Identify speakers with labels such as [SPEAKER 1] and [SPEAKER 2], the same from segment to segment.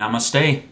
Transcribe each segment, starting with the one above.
[SPEAKER 1] Namaste.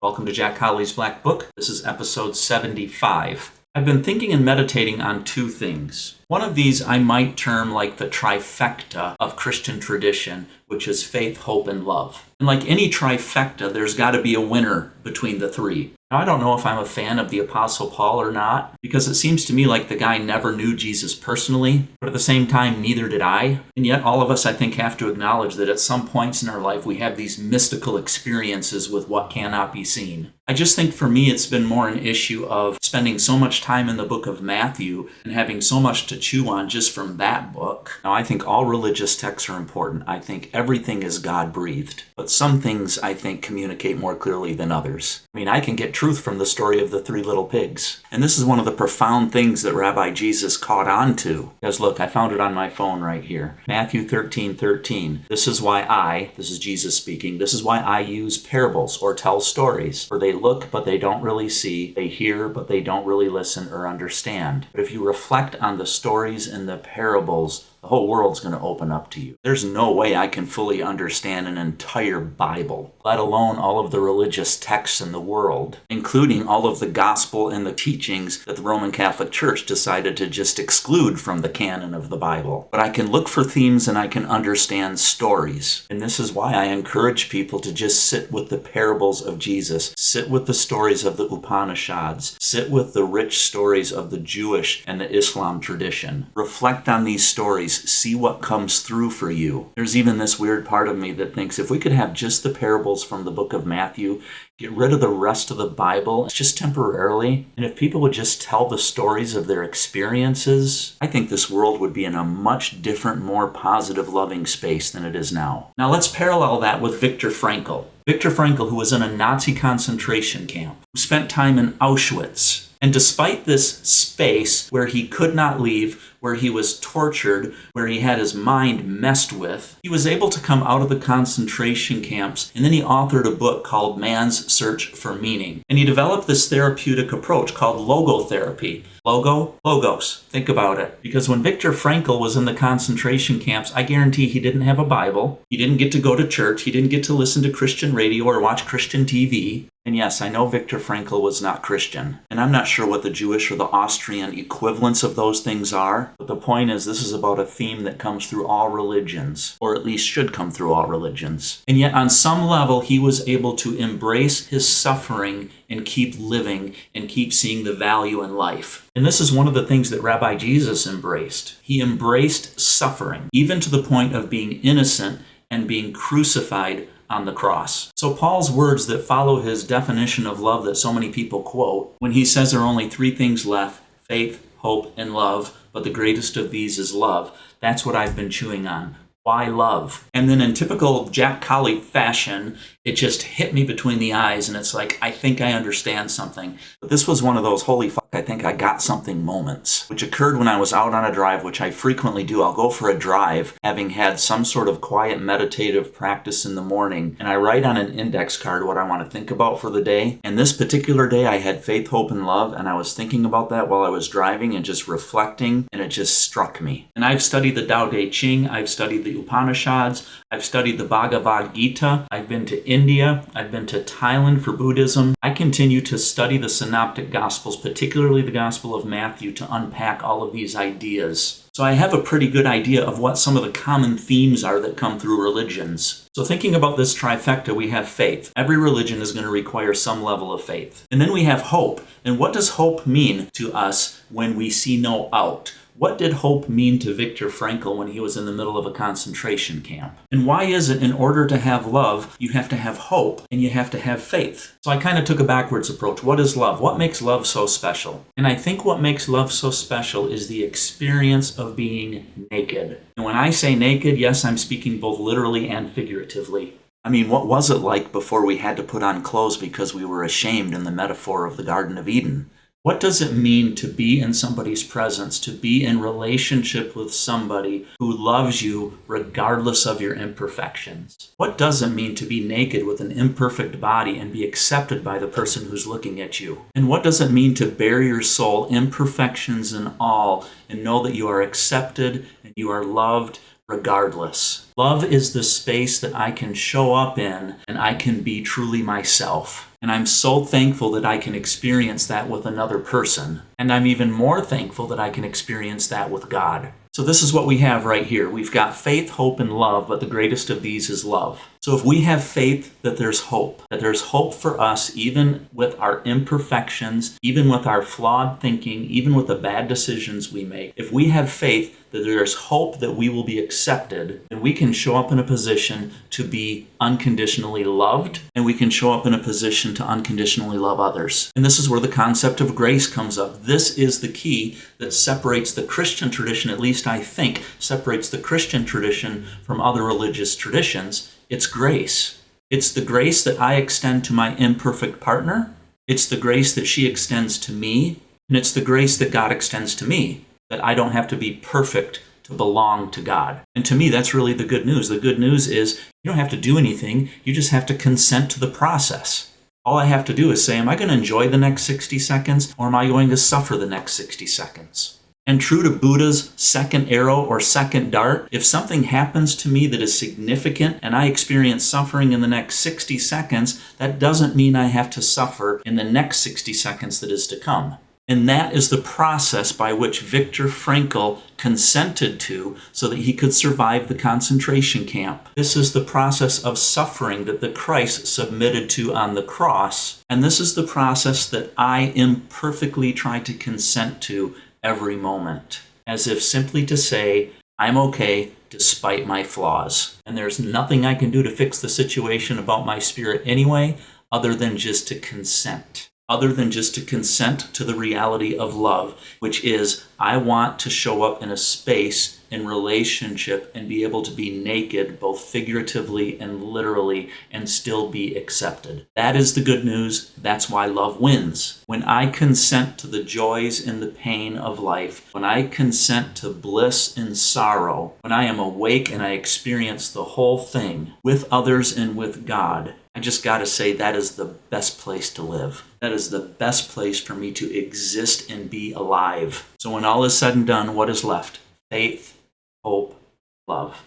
[SPEAKER 1] Welcome to Jack Holly's Black Book. This is episode 75. I've been thinking and meditating on two things. One of these I might term like the trifecta of Christian tradition, which is faith, hope, and love. And like any trifecta, there's got to be a winner between the three. Now, I don't know if I'm a fan of the Apostle Paul or not, because it seems to me like the guy never knew Jesus personally, but at the same time, neither did I. And yet all of us, I think, have to acknowledge that at some points in our life, we have these mystical experiences with what cannot be seen. I just think for me, it's been more an issue of spending so much time in the book of Matthew and having so much to chew on just from that book. Now, I think all religious texts are important. I think everything is God-breathed. But some things, I think, communicate more clearly than others. I mean, I can get truth from the story of the three little pigs. And this is one of the profound things that Rabbi Jesus caught on to. Because look, I found it on my phone right here. Matthew 13:13. This is Jesus speaking, this is why I use parables or tell stories. For they look, but they don't really see. They hear, but they don't really listen or understand. But if you reflect on the stories and the parables, the whole world's going to open up to you. There's no way I can fully understand an entire Bible, let alone all of the religious texts in the world, including all of the gospel and the teachings that the Roman Catholic Church decided to just exclude from the canon of the Bible. But I can look for themes and I can understand stories. And this is why I encourage people to just sit with the parables of Jesus, sit with the stories of the Upanishads, sit with the rich stories of the Jewish and the Islam tradition. Reflect on these stories. See what comes through for you. There's even this weird part of me that thinks if we could have just the parables from the book of Matthew, get rid of the rest of the Bible, just temporarily, and if people would just tell the stories of their experiences, I think this world would be in a much different, more positive, loving space than it is now. Now let's parallel that with Viktor Frankl. Viktor Frankl, who was in a Nazi concentration camp, who spent time in Auschwitz. And despite this space where he could not leave, where he was tortured, where he had his mind messed with, he was able to come out of the concentration camps, and then he authored a book called Man's Search for Meaning. And he developed this therapeutic approach called logotherapy. Logos. Think about it. Because when Viktor Frankl was in the concentration camps, I guarantee he didn't have a Bible. He didn't get to go to church. He didn't get to listen to Christian radio or watch Christian TV. And yes, I know Viktor Frankl was not Christian. And I'm not sure what the Jewish or the Austrian equivalents of those things are. But the point is, this is about a theme that comes through all religions, or at least should come through all religions. And yet, on some level, he was able to embrace his suffering and keep living and keep seeing the value in life. And this is one of the things that Rabbi Jesus embraced. He embraced suffering, even to the point of being innocent and being crucified on the cross. So Paul's words that follow his definition of love that so many people quote, when he says there are only three things left, faith, hope, and love, but the greatest of these is love, that's what I've been chewing on. Why love? And then in typical Jack Holly fashion, it just hit me between the eyes, and it's like, I think I understand something. But this was one of those holy fuck, I think I got something moments, which occurred when I was out on a drive, which I frequently do. I'll go for a drive, having had some sort of quiet meditative practice in the morning, and I write on an index card what I want to think about for the day. And this particular day, I had faith, hope, and love, and I was thinking about that while I was driving and just reflecting, and it just struck me. And I've studied the Tao Te Ching, I've studied the Upanishads, I've studied the Bhagavad Gita, I've been to India, I've been to Thailand for Buddhism. I continue to study the Synoptic Gospels, particularly the Gospel of Matthew, to unpack all of these ideas. So I have a pretty good idea of what some of the common themes are that come through religions. So thinking about this trifecta, we have faith. Every religion is going to require some level of faith. And then we have hope. And what does hope mean to us when we see no out? What did hope mean to Viktor Frankl when he was in the middle of a concentration camp? And why is it in order to have love, you have to have hope and you have to have faith? So I kind of took a backwards approach. What is love? What makes love so special? And I think what makes love so special is the experience of being naked. And when I say naked, yes, I'm speaking both literally and figuratively. I mean, what was it like before we had to put on clothes because we were ashamed in the metaphor of the Garden of Eden? What does it mean to be in somebody's presence, to be in relationship with somebody who loves you regardless of your imperfections? What does it mean to be naked with an imperfect body and be accepted by the person who's looking at you? And what does it mean to bare your soul, imperfections and all, and know that you are accepted and you are loved regardless. Love is the space that I can show up in and I can be truly myself. And I'm so thankful that I can experience that with another person. And I'm even more thankful that I can experience that with God. So this is what we have right here. We've got faith, hope, and love, but the greatest of these is love. So if we have faith that there's hope for us, even with our imperfections, even with our flawed thinking, even with the bad decisions we make, if we have faith that there's hope that we will be accepted, then we can show up in a position to be unconditionally loved, and we can show up in a position to unconditionally love others. And this is where the concept of grace comes up. This is the key that separates the Christian tradition, at least I think, separates the Christian tradition from other religious traditions. It's grace. It's the grace that I extend to my imperfect partner. It's the grace that she extends to me. And it's the grace that God extends to me, that I don't have to be perfect to belong to God. And to me, that's really the good news. The good news is you don't have to do anything. You just have to consent to the process. All I have to do is say, am I going to enjoy the next 60 seconds, or am I going to suffer the next 60 seconds? And true to Buddha's second arrow or second dart, if something happens to me that is significant and I experience suffering in the next 60 seconds, that doesn't mean I have to suffer in the next 60 seconds that is to come. And that is the process by which Viktor Frankl consented to so that he could survive the concentration camp. This is the process of suffering that the Christ submitted to on the cross. And this is the process that I imperfectly try to consent to every moment, as if simply to say, I'm okay despite my flaws. And there's nothing I can do to fix the situation about my spirit anyway, other than just to consent. Other than just to consent to the reality of love, which is I want to show up in a space in relationship and be able to be naked, both figuratively and literally, and still be accepted. That is the good news. That's why love wins. When I consent to the joys and the pain of life, when I consent to bliss and sorrow, when I am awake and I experience the whole thing with others and with God, I just got to say that is the best place to live. That is the best place for me to exist and be alive. So when all is said and done, what is left? Faith, hope, love.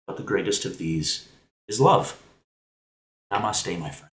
[SPEAKER 1] But the greatest of these is love. Namaste, my friend.